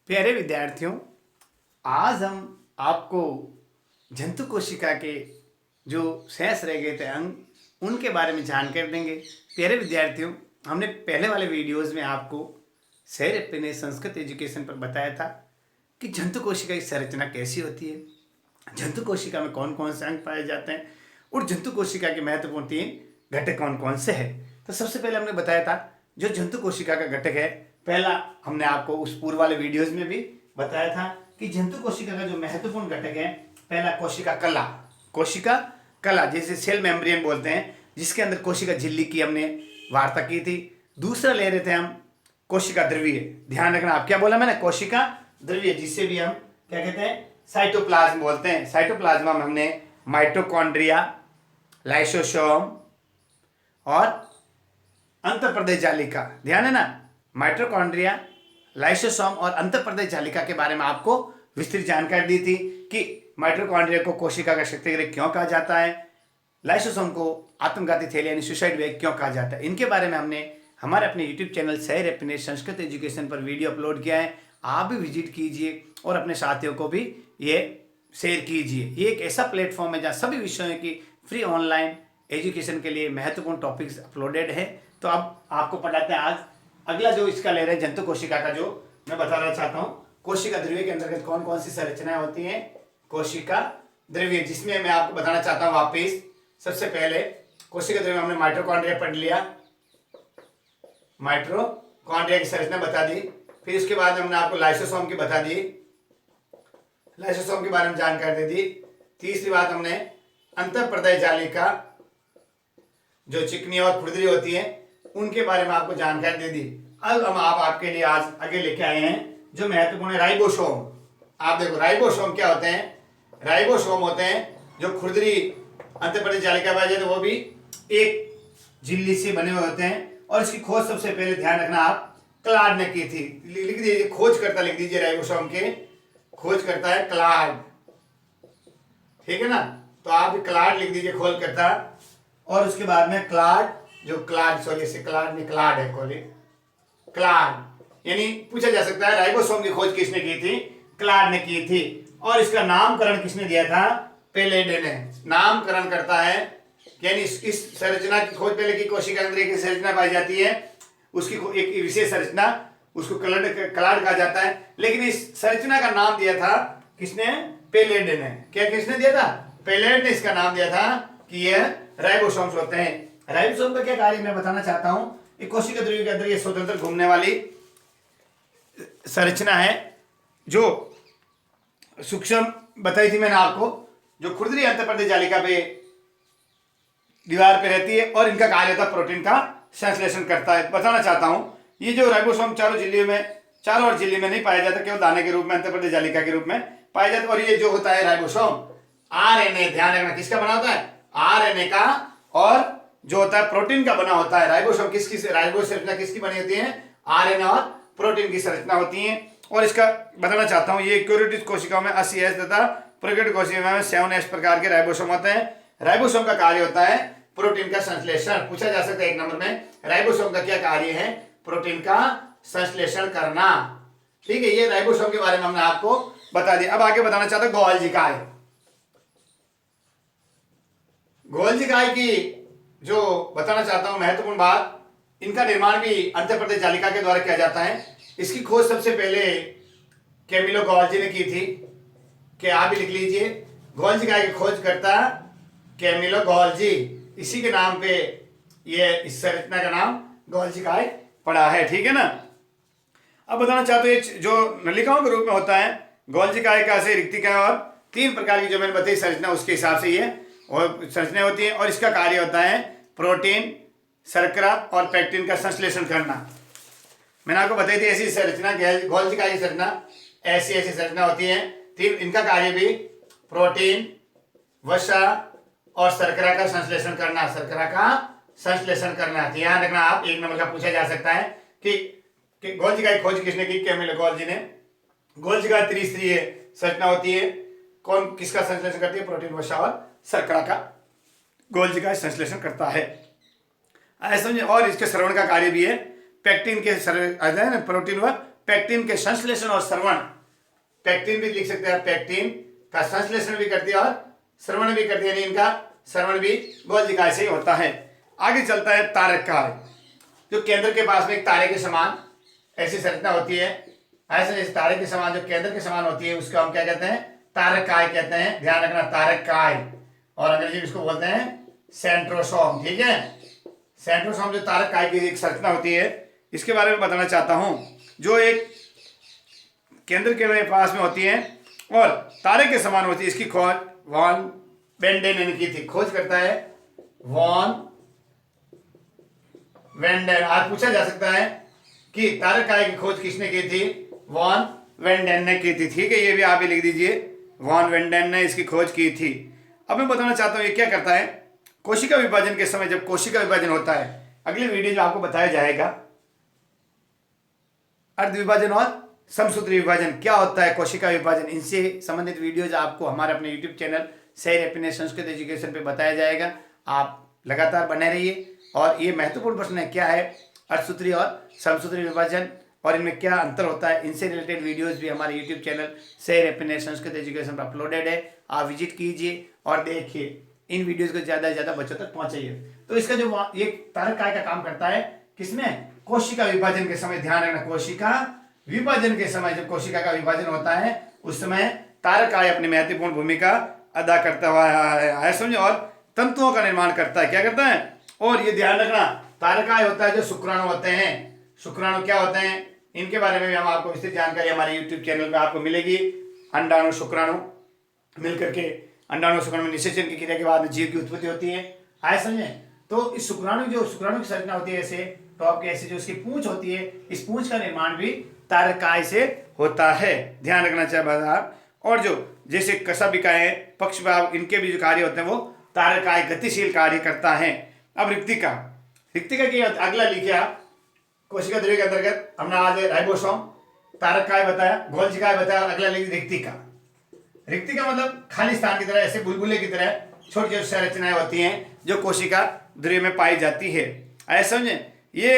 प्यारे विद्यार्थियों, आज हम आपको जंतु कोशिका के जो शेष रह गए थे अंग उनके बारे में जानकारी देंगे। प्यारे विद्यार्थियों, हमने पहले वाले वीडियोस में आपको सर अपने संस्कृत एजुकेशन पर बताया था कि जंतु कोशिका की संरचना कैसी होती है, जंतु कोशिका में कौन कौन से अंग पाए जाते हैं और जंतु कोशिका के महत्वपूर्ण 3 घटक कौन कौन से हैं। तो सबसे पहले हमने बताया था जो जंतु कोशिका का घटक है, पहला हमने आपको उस पूर्व वाले वीडियोस में भी बताया था कि जंतु कोशिका का जो महत्वपूर्ण घटक है, पहला कोशिका कला। कोशिका कला जैसे सेल मेम्ब्रेन बोलते हैं, जिसके अंदर कोशिका झिल्ली की हमने वार्ता की थी। दूसरा ले रहे थे हम कोशिका द्रव्य। ध्यान रखना, आप क्या बोला मैंने, कोशिका द्रव्य, जिससे भी हम क्या कहते हैं, साइटोप्लाज्म बोलते हैं। साइटोप्लाज्मा में हमने माइटोकॉन्ड्रिया, लाइसोसोम और अंतःप्रदेश जालिका, ध्यान है ना, माइटोकॉन्ड्रिया, लाइसोसोम और अंतःप्रदेश जालिका के बारे में आपको विस्तृत जानकारी दी थी कि माइटोकॉन्ड्रिया को कोशिका का शक्तिगृह क्यों कहा जाता है, लाइसोसोम को आत्मघाती थैली यानी सुसाइड वेग क्यों कहा जाता है। इनके बारे में हमने हमारे अपने यूट्यूब चैनल सर अपने संस्कृत एजुकेशन पर वीडियो अपलोड किया है। आप भी विजिट कीजिए और अपने साथियों को भी ये शेयर कीजिए। ये एक ऐसा प्लेटफॉर्म है जहाँ सभी विषयों की फ्री ऑनलाइन एजुकेशन के लिए महत्वपूर्ण टॉपिक्स अपलोडेड है। तो अब आपको पढ़ाते हैं आज अगला जो इसका ले रहे हैं जंतु कोशिका का, जो मैं बताना चाहता हूँ। कोशिका द्रव्य के अंतर्गत कौन कौन सी संरचनाएं होती हैं, कोशिका द्रव्य, जिसमें मैं आपको बताना चाहता हूँ वापिस। सबसे पहले कोशिका द्रव्य हमने माइटोकॉन्ड्रिया पढ़ लिया, माइटोकॉन्ड्रिया की संरचना बता दी। फिर उसके बाद हमने आपको लाइसोसोम की बता दी, लाइसोसोम के बारे में जानकारी दे दी। तीसरी बात हमने अंतःप्रदेश जालिका जो चिकनी और खुरदरी होती है उनके बारे में आपको जानकारी दे दी। अब हम आपके लिए आज आगे लेके आए हैं जो महत्वपूर्ण है राइबोसोम। आप देखो राइबोसोम क्या होते हैं, राइबोसोम होते हैं जो खुरदरी अंतःप्रदेश जालिका पाए जाते, वो भी एक झिल्ली से बने हुए होते हैं। और इसकी खोज सबसे पहले ध्यान रखना आप क्लाड ने की थी। लिख दीजिए, खोजकर्ता लिख दीजिए, राइबोसोम के खोज करता है क्लाड, ठीक है ना। तो आप क्लाड लिख दीजिए, खोजकर्ता। और उसके बाद में क्लाड, जो क्लाड सॉरी से क्लाड में क्लाड है, कोली क्लाड, यानी पूछा जा सकता है राइबोसोम की खोज किसने की थी, क्लाड ने की थी। और इसका नामकरण किसने दिया था, पेलेडे ने। नामकरण करता है, यानी इस संरचना की खोज पहले की कोशिका अंदर की संरचना पाई जाती है, उसकी एक विशेष संरचना, उसको क्लाड कहा जाता है। लेकिन इस संरचना का नाम दिया था किसने, पेलेडे ने। क्या किसने दिया था, पेलेड ने इसका नाम दिया था कि यह राइबोसोम्स होते हैं। राइबोसोम का क्या कार्य मैं बताना चाहता हूं। एक कोशिका द्रव्य के अंदर ये स्वतंत्र घूमने वाली संरचना है जो सूक्ष्म बताई थी मैंने आपको, जो खुरदरी अंतःप्रदेश जालिका पे दीवार पे रहती है और इनका कार्य होता है प्रोटीन का संश्लेषण करता है। बताना चाहता हूं ये जो राइबोसोम चारों और झिल्ली में नहीं पाया जाता, केवल दाने के रूप में अंतःप्रदेश जालिका के रूप में पाया जाता। और ये जो होता है राइबोसोम आरएनए, ध्यान रखना किसका बना होता है, आरएनए का, और जो होता है प्रोटीन का बना होता है। राइबोसोम राइबोसोम संरचना किसकी बनी होती है, आरएनए और प्रोटीन की संरचना होती है। और इसका बताना चाहता हूं, ये यूकेरियोटिक कोशिकाओं में 80S तथा प्रोकैरियोटिक कोशिकाओं में 7S प्रकार के राइबोसोम होते हैं। राइबोसोम का कार्य होता है प्रोटीन का संश्लेषण। पूछा जा सकता है 1 नंबर में, राइबोसोम का क्या कार्य है, प्रोटीन का संश्लेषण करना, ठीक है। ये राइबोसोम के बारे में हमने आपको बता दिया। अब आगे बताना चाहता हूं गोल्जी काय। गोल्जी काय की जो बताना चाहता हूं महत्वपूर्ण बात, इनका निर्माण भी अंतःप्रदेश जालिका के द्वारा किया जाता है। इसकी खोज सबसे पहले कैमिलो गोल्जी ने की थी। क्या आप भी लिख लीजिए, गोल्जी काय की खोज करता कैमिलो गोल्जी, इसी के नाम पे ये इस संरचना का नाम गोल्जी काय पड़ा है, ठीक है ना। अब बताना चाहते हैं जो नलिकाओं के रूप में होता है गोल्जी काय का से रिक्तिका और 3 प्रकार की जो मैंने बताई संरचना, उसके हिसाब से ये और संरचना होती है। और इसका कार्य होता है प्रोटीन, शर्करा और पैक्टिन का संश्लेषण करना। मैंने आपको बताई थी ऐसी संरचना, गोल्जी काय की संरचना ऐसी संरचना होती है। 3 इनका कार्य भी प्रोटीन, वसा और शर्करा का संश्लेषण करना, शर्करा का संश्लेषण करना। ध्यान रखना आप, 1 नंबर का पूछा जा सकता है कि गोल्जी काय खोज किसने की, कैमिलो गोल्जी ने। गोल्जी काय त्रिस्तरीय संरचना होती है, कौन किसका संश्लेषण करती है, प्रोटीन, वसा और शर्करा का गोल्जी काय संश्लेषण करता है, ऐसा समझे। और इसके श्रवण का कार्य भी है, पैक्टिन के प्रोटीन व पेक्टिन के संश्लेषण और श्रवण, पेक्टिन भी लिख सकते हैं, पेक्टिन का संश्लेषण भी करती है और श्रवण भी करती है, यानी इनका श्रवण भी गोल्जिकाय से ही होता है। आगे चलता है तारकाय, जो केंद्र के पास में एक तारे के समान ऐसी संरचना होती है, ऐसे इस तारे के समान जो केंद्र के समान होती है उसको हम क्या कहते हैं, तारकाय कहते हैं। ध्यान रखना, तारकाय, और अंग्रेजी में इसको बोलते हैं सेंट्रोसोम। ठीक है, सेंट्रोसोम जो तारकाय की एक संरचना होती है, इसके बारे में बताना चाहता हूं, जो एक केंद्र के पास में होती है और तारे के समान होती है। इसकी खोज वॉन वेंडेन ने की थी। खोज करता है वॉन वेंडेन। आज पूछा जा सकता है कि तारकाय की खोज किसने की थी, वॉन वेंडेन ने की थी। ठीक है, ये भी आप ही लिख दीजिए, वॉन वेंडेन ने इसकी खोज की थी। अब मैं बताना चाहता हूं ये क्या करता है, कोशिका विभाजन के समय जब कोशिका विभाजन होता है, अगली वीडियो में आपको बताया जाएगा अर्ध विभाजन और समसूत्री विभाजन क्या होता है, कोशिका विभाजन, इनसे संबंधित वीडियोज आपको हमारे अपने यूट्यूब चैनल सही हैप्पीनेस संस्कृत एजुकेशन पे बताया जाएगा। आप लगातार बने रहिए। और ये महत्वपूर्ण प्रश्न है, क्या है अर्धसूत्री और समसूत्री विभाजन और इनमें क्या अंतर होता है, इनसे रिलेटेड वीडियोस भी हमारे यूट्यूब चैनल सही हैप्पीनेस संस्कृत एजुकेशन पर अपलोडेड है। आप विजिट कीजिए और देखिए, इन वीडियोस को ज़्यादा से ज़्यादा बच्चों तक पहुँचाइए। तो इसका जो ये तारकाय का काम करता है किसमें, कोशिका विभाजन के समय। ध्यान रखना, कोशिका विभाजन के समय, जब कोशिका का विभाजन होता है उस समय तारकाय अपनी महत्वपूर्ण भूमिका अदा करता हुआ है, समझे, और तंतुओं का निर्माण करता है। क्या करता है, और ये ध्यान रखना, तारकाय होता है जो शुक्राणु होते हैं। शुक्राणु क्या होते हैं, इनके बारे में भी हम आपको विस्तृत जानकारी हमारे यूट्यूब चैनल पर आपको मिलेगी। अंडाणु शुक्राणु मिलकर के अंडाणु शुक्राणु में निषेचन की क्रिया के बाद जीव की उत्पत्ति होती है। आए समझे। तो इस शुक्राणु की संरचना होती है, ऐसे टॉप के ऐसे जो इसकी पूंछ होती है, इस पूंछ का निर्माण भी तारकाय से होता है। ध्यान रखना चाहिए बाजार। और जो जैसे कशेरुकिकाएं, पक्षवाहक, इनके भी जो कार्य होते हैं वो तारकाय गतिशील कार्य करता है। अब रिक्तिका, रिक्तिका की अगला लिखिए आप, कोशिका ध्रुव के अंतर्गत हमने आज राइबोसोम, तारकाय बताया, गोल्जिकाय बताया, अगला लिखिए रिक्तिका। रिक्तिका मतलब खाली स्थान की तरह, ऐसे बुलबुले की तरह छोटी छोटी संरचनाएं होती हैं जो कोशिका ध्रुव में पाई जाती है। ऐसा समझे, ये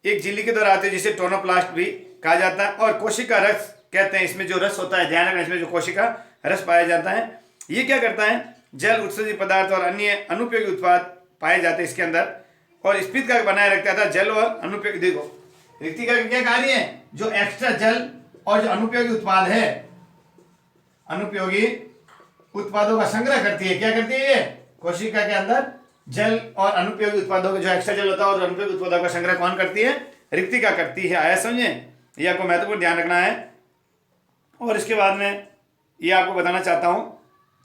एक झिल्ली के द्वारा आते हैं जिसे टोनोप्लास्ट भी कहा जाता है, और कोशिका रस कहते हैं। इसमें जो रस होता है, ध्यान रखना, इसमें जो कोशिका रस पाया जाता है, ये क्या करता है, जल, उत्सर्जित पदार्थ और अन्य अनुपयोगी उत्पाद पाए जाते हैं इसके अंदर, और स्फीतता बनाए रखता था जल और अनुपयोगी। देखो रिक्तिका का क्या कार्य है, जो एक्स्ट्रा जल और जो अनुपयोगी उत्पाद है, अनुपयोगी उत्पादों का संग्रह करती है। क्या करती है ये, कोशिका के अंदर जल और अनुपयोगी उत्पादों का, जो एक्स्ट्रा जल होता है और अनुपयोगी उत्पादों का संग्रह कौन करती है, रिक्तिका करती है। आया समझे, ये आपको महत्वपूर्ण ध्यान रखना है। और इसके बाद में ये आपको बताना चाहता हूं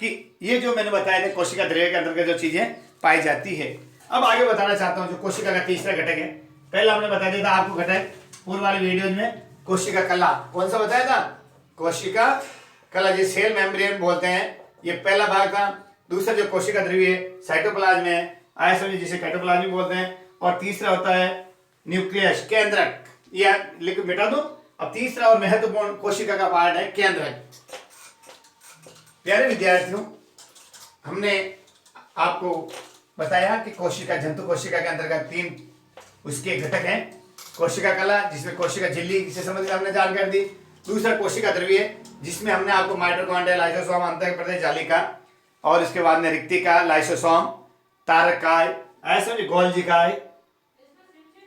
कि ये जो मैंने बताया था कोशिका ध्रुव के अंतर्गत जो चीजें पाई जाती है। अब आगे बताना चाहता हूं जो कोशिका का तीसरा घटक है। पहला हमने बता दिया था आपको घटक पूर्व वाली वीडियो में, कोशिका कला। कौन सा बताया था, कोशिका कला, जिसे सेल मेम्ब्रेन बोलते हैं, ये पहला भाग था। दूसरा जो कोशिका ध्रुव है साइटोप्लाज्म है, आया समझे, जिसे साइटोप्लाज्म बोलते हैं। और तीसरा होता है न्यूक्लियस, केंद्रक। ये लिख मिटा दो। अब तीसरा और महत्वपूर्ण कोशिका का पार्ट है केंद्रक। प्यारे विद्यार्थियों, हमने आपको बताया कि कोशिका, जंतु कोशिका के अंतर्गत 3 उसके घटक हैं। कोशिका कला, जिसमें कोशिका झिल्ली से संबंधित हमने जानकारी दी। दूसरा कोशिका ध्रुवीय, जिसमें हमने आपको माइटोकॉन्ड्रिया, लाइसोसोम, अंतःप्रदेश जालिका, और इसके बाद में रिक्तिका, लाइसोसोम, तारकाय, ऐसा भी गोल्जिकाय,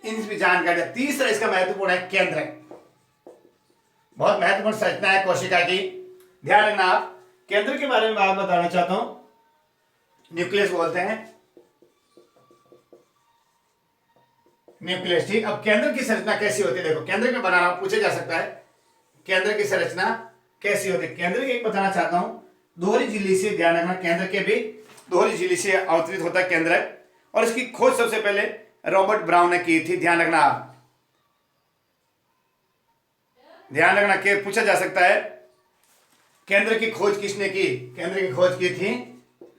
इन भी जानकारी। तीसरा इसका महत्वपूर्ण है केंद्रक। बहुत महत्वपूर्ण संरचना है कोशिका की। ध्यान रखना, आप केंद्र के बारे में बात बताना चाहता हूं। न्यूक्लियस बोलते हैं, न्यूक्लियस। ठीक, अब केंद्र की संरचना कैसी होती है, देखो केंद्र में बनाना पूछा जा सकता है, केंद्र की संरचना कैसी होती है। केंद्र की एक बताना चाहता हूं, दोहरी झिल्ली से, ध्यान रखना, केंद्र के भी दोहरी झिल्ली से अवतरित होता है केंद्रक। और इसकी खोज सबसे पहले रॉबर्ट ब्राउन ने की थी। ध्यान रखना, आप ध्यान रखना कि पूछा जा सकता है केंद्र की खोज किसने की। केंद्र की खोज की थी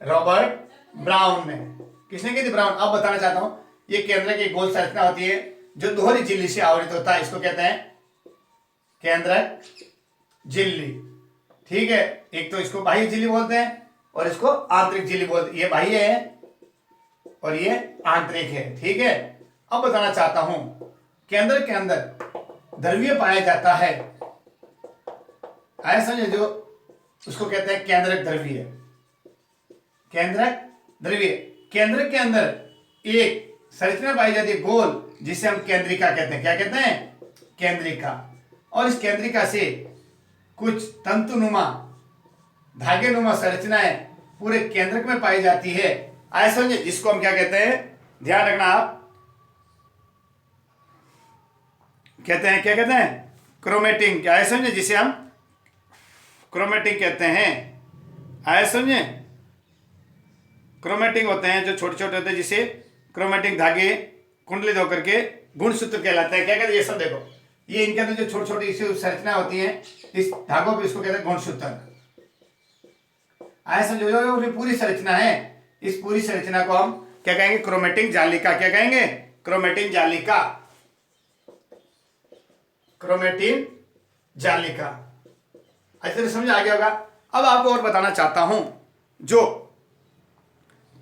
रॉबर्ट ब्राउन ने। किसने की थी, ब्राउन। अब बताना चाहता हूं, ये केंद्र की गोल संरचना होती है जो दोहरी झिल्ली से आवृत होता है, इसको कहते हैं केंद्रक झिल्ली। ठीक है, एक तो इसको बाह्य झिल्ली बोलते हैं और इसको आंतरिक झिल्ली बोलते हैं। ये बाह्य है और ये आंतरिक है। ठीक है, अब बताना चाहता हूं केंद्र के अंदर द्रव्य पाया जाता है, आया समझे, जो उसको कहते हैं केंद्रक द्रव्य। केंद्रक द्रव्य, केंद्रक के अंदर एक संरचना पाई जाती है गोल, जिसे हम केंद्रिका कहते हैं। क्या कहते हैं? केंद्रिका। और इस केंद्रिका से कुछ तंतुनुमा धागेनुमा संरचनाएं पूरे केंद्रक में पाई जाती है, आया समझे, जिसको हम क्या कहते हैं, ध्यान रखना आप, कहते हैं, क्या कहते हैं, क्रोमेटिन। क्या है समझे, जिसे हम क्रोमेटिन कहते हैं, आया समझे। क्रोमेटिन होते हैं जो छोटे छोटे होते हैं, जिसे क्रोमेटिन धागे कुंडलित होकर के गुणसूत्र कहलाते हैं। क्या कहते हैं, ये सब देखो, ये इनके अंदर जो छोटी छोटी संरचना होती है, इस धागों पे इसको कहते हैं गुणसूत्र, आया समझो। जो पूरी संरचना है, इस पूरी संरचना को हम क्या कहेंगे, क्रोमेटिन जालिका। क्या कहेंगे? क्रोमेटिन जालिका, क्रोमेटिन जालिका। अच्छे से समझ आ गया होगा। अब आपको और बताना चाहता हूं, जो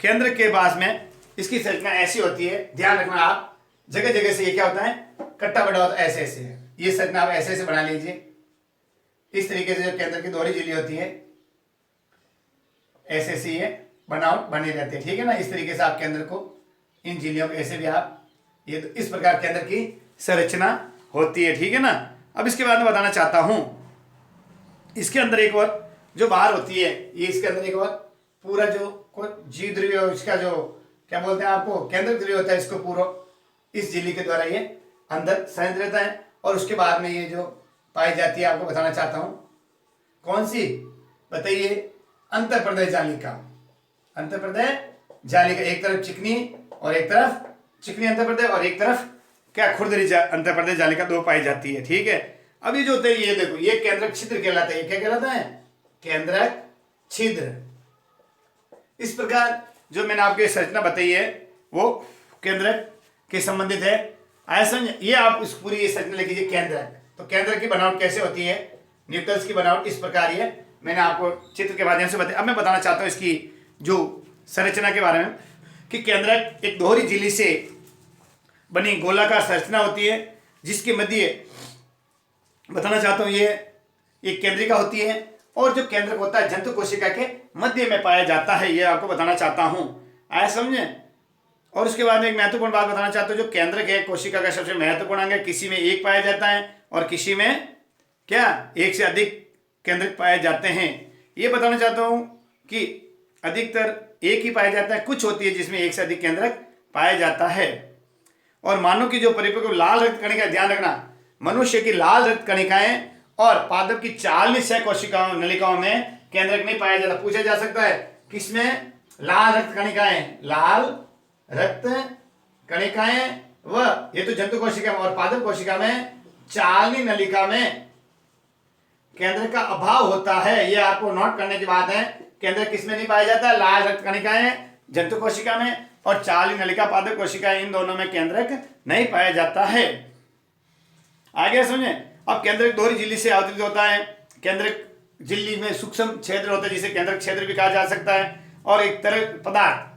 केंद्र के पास में इसकी संरचना ऐसी होती है, ध्यान रखना आप, जगह जगह से ये क्या होता है, कट्टा बड़ा होता है, ऐसे ऐसे है। ये संरचना आप ऐसे ऐसे बना लीजिए। इस तरीके से जो केंद्र की दोहरी झिल्ली होती है, ऐसे ऐसे ये बनावट बनी रहती है, ठीक है ना। इस तरीके से आप केंद्र को, इन झिल्लियों को ऐसे भी आप, ये तो इस प्रकार केंद्र की संरचना होती है, ठीक है ना। अब इसके बाद में बताना चाहता हूं, इसके अंदर एक और जो बाहर होती है, ये इसके अंदर एक और पूरा जो जीव द्रव्य, इसका जो क्या बोलते हैं आपको, केंद्र द्रव्य होता है, इसको पूरा इस झिल्ली के द्वारा ये अंदर संग्रहित रहता है। और उसके बाद में ये जो पाई जाती है, आपको बताना चाहता हूं, कौन सी बताइए, अंतःप्रदेश जालिका। अंतःप्रदेश जालिका, एक तरफ चिकनी और एक तरफ चिकनी अंतःप्रदेश, और एक तरफ क्या, खुरदरी अंतःप्रदेश जालिका, दो पाई जाती है, ठीक है। अब ये जो होते हैं, ये देखो, ये केंद्रक छिद्र कहलाता है। ये क्या कहलाता है? केंद्रक छिद्र। इस प्रकार जो मैंने आपको संरचना बताई है, वो केंद्रक के संबंधित है, आया समझ। ये आप इस पूरी ये संरचना लिख लीजिए, केंद्रक। तो केंद्रक की बनावट कैसे होती है, न्यूक्लियस की बनावट इस प्रकार ही है, मैंने आपको चित्र के माध्यम से बताया। अब मैं बताना चाहता हूं इसकी जो संरचना के बारे में, कि केंद्रक एक दोहरी झिल्ली से बनी गोलाकार संरचना होती है, जिसके मध्य बताना चाहता हूं, ये एक केंद्रिका होती है, और जो केंद्रक होता है जंतु कोशिका के मध्य में पाया जाता है, ये आपको बताना चाहता हूं, आया समझे। और उसके बाद में एक महत्वपूर्ण बात बताना चाहता हूं, जो केंद्रक है कोशिका का सबसे महत्वपूर्ण अंग है, किसी में एक पाया जाता है और किसी में क्या, एक से अधिक केंद्रक पाए जाते हैं। ये बताना चाहता हूं कि अधिकतर एक ही पाया जाता है, कुछ होती है जिसमें एक से अधिक केंद्रक पाया जाता है। और मानव की जो परिपक्व लाल रक्त कणिका, ध्यान रखना, मनुष्य की लाल रक्त कणिकाएं और पादप की 40 कोशिकाओं नलिकाओं में केंद्रक नहीं पाया जाता। पूछा जा सकता है, किसमें? लाल रक्त कणिकाएं, लाल रक्त कणिकाएं, व ये तो जंतु कोशिका में, और पादप कोशिका में चालनी नलिका में केंद्र का अभाव होता है। ये आपको नोट करने की बात है। केंद्र किसमें नहीं पाया जाता? लाल रक्त कणिकाएं जंतु कोशिका में, और चालनी नलिका पादप कोशिका, इन दोनों में केंद्रक नहीं पाया जाता है। आगे समझे। अब केंद्रक दोहरी झिल्ली से आवृत होता है। केंद्रक झिल्ली में सूक्ष्म क्षेत्र होता है, जिसे केंद्रक क्षेत्र भी कहा जा सकता है। और एक तरल पदार्थ,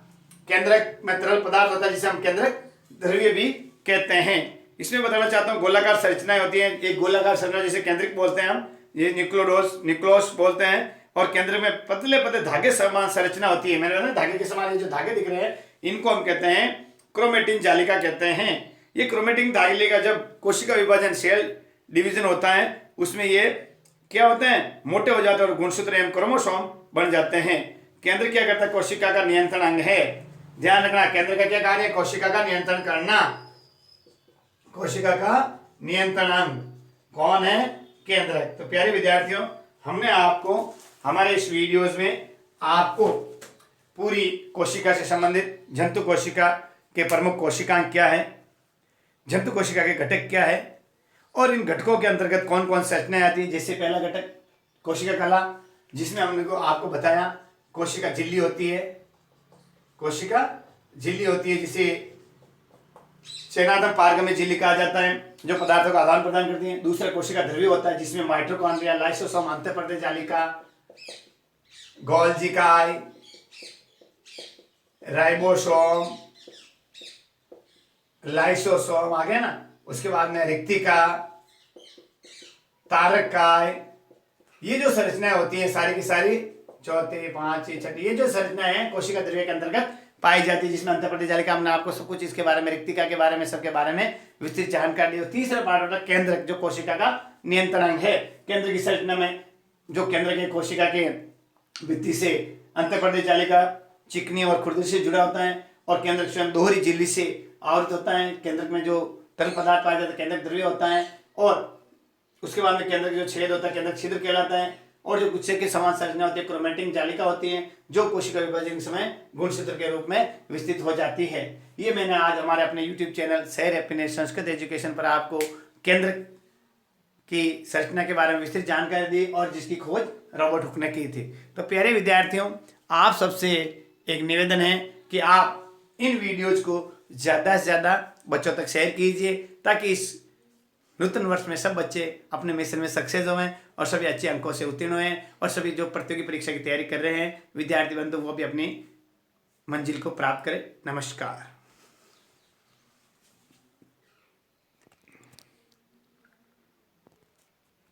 केंद्रक में तरल पदार्थ होता है, जिसे हम केंद्रक द्रव्य भी कहते हैं। इसमें बताना चाहता हूँ, गोलाकार संरचनाएं होती हैं। एक गोलाकार संरचना जिसे केंद्रिक बोलते हैं हम, ये न्यूक्लियोस बोलते हैं। और केंद्र में पतले पतले धागे समान संरचना होती है। मैंने बताया धागे के समान, ये जो धागे दिख रहे हैं, इनको हम कहते हैं क्रोमेटिन जालिका कहते हैं। ये क्रोमेटिन जालिका, जब कोशिका विभाजन, सेल डिवीजन होता है, उसमें ये क्या होते हैं, मोटे हो जाते हैं और गुणसूत्र एवं क्रोमोसोम बन जाते हैं। केंद्र क्या करता है? कोशिका का नियंत्रण अंग है। ध्यान रखना, केंद्र का क्या कार्य है? कोशिका का नियंत्रण करना। कोशिका का नियंत्रण अंग कौन है? केंद्र। तो प्यारे विद्यार्थियों, हमने आपको हमारे इस वीडियोस में आपको पूरी कोशिका से संबंधित जंतु कोशिका के प्रमुख कोशिकाएं क्या है, जंतु कोशिका के घटक क्या है, और इन घटकों के अंतर्गत कौन कौन सी संरचनाएं आती हैं। जैसे पहला घटक कोशिका कला, जिसमें हमने आपको बताया कोशिका झिल्ली होती है। कोशिका झिल्ली होती है, जिसे चयनात्मक पारगम्य झिल्ली कहा जाता है, जो पदार्थों का आदान प्रदान करती है। दूसरा कोशिका द्रव्य होता है, जिसमें माइटोकॉन्ड्रिया, लाइसोसोम, अंतःप्रदेश जालिका, गोल्जी काई, राइबोसोम, लाइसोसोम आ गया ना। उसके बाद में रिक्तिका, तारकाय, ये जो संरचनाएं होती है सारी की सारी चौथे पांचवी छठी, ये जो संरचनाएं हैं कोशिका द्रव्य के अंतर्गत पाई जाती है, जिसमें अंतःप्रदेश जालिका, हमने आपको सब कुछ इसके बारे में, रिक्तिका के बारे में, सबके बारे में विस्तृत जानकारी दी। तीसरा पार्ट होता है केंद्रक, जो कोशिका का नियंत्रण है। केंद्र की संरचना में जो केंद्र के कोशिका के भित्ति से अंतःप्रदेश जालिका चिकनी और खुरदरी से जुड़ा होता है, और केंद्र स्वयं दोहरी झिल्ली से आवृत होता है। केंद्रक में जो तरल पदार्थ पाया जाता है केंद्रक द्रव्य होता है, और उसके बाद में केंद्रक जो छेद होता है केंद्रक छिद्र कहलाता है, और जो गुच्छे के समान संरचना होती है क्रोमैटिन जालिका होती है, जो कोशिका विभाजन के समय गुणसूत्र के रूप में विस्तृत हो जाती है। ये मैंने आज हमारे अपने YouTube चैनल सैर हैप्पीनेस संस्कृत एजुकेशन पर आपको केंद्र की संरचना के बारे में विस्तृत जानकारी दी, और जिसकी खोज रॉबर्ट हुक ने की थी। तो प्यारे विद्यार्थियों, आप सबसे एक निवेदन है कि आप इन वीडियोज को ज़्यादा से ज़्यादा बच्चों तक शेयर कीजिए, ताकि इस नूतन वर्ष में सब बच्चे अपने मिशन में सक्सेस हों और सभी अच्छे अंकों से उत्तीर्ण हुए, और सभी जो प्रतियोगी परीक्षा की तैयारी कर रहे हैं विद्यार्थी बंधु, वो भी अपनी मंजिल को प्राप्त करें। नमस्कार।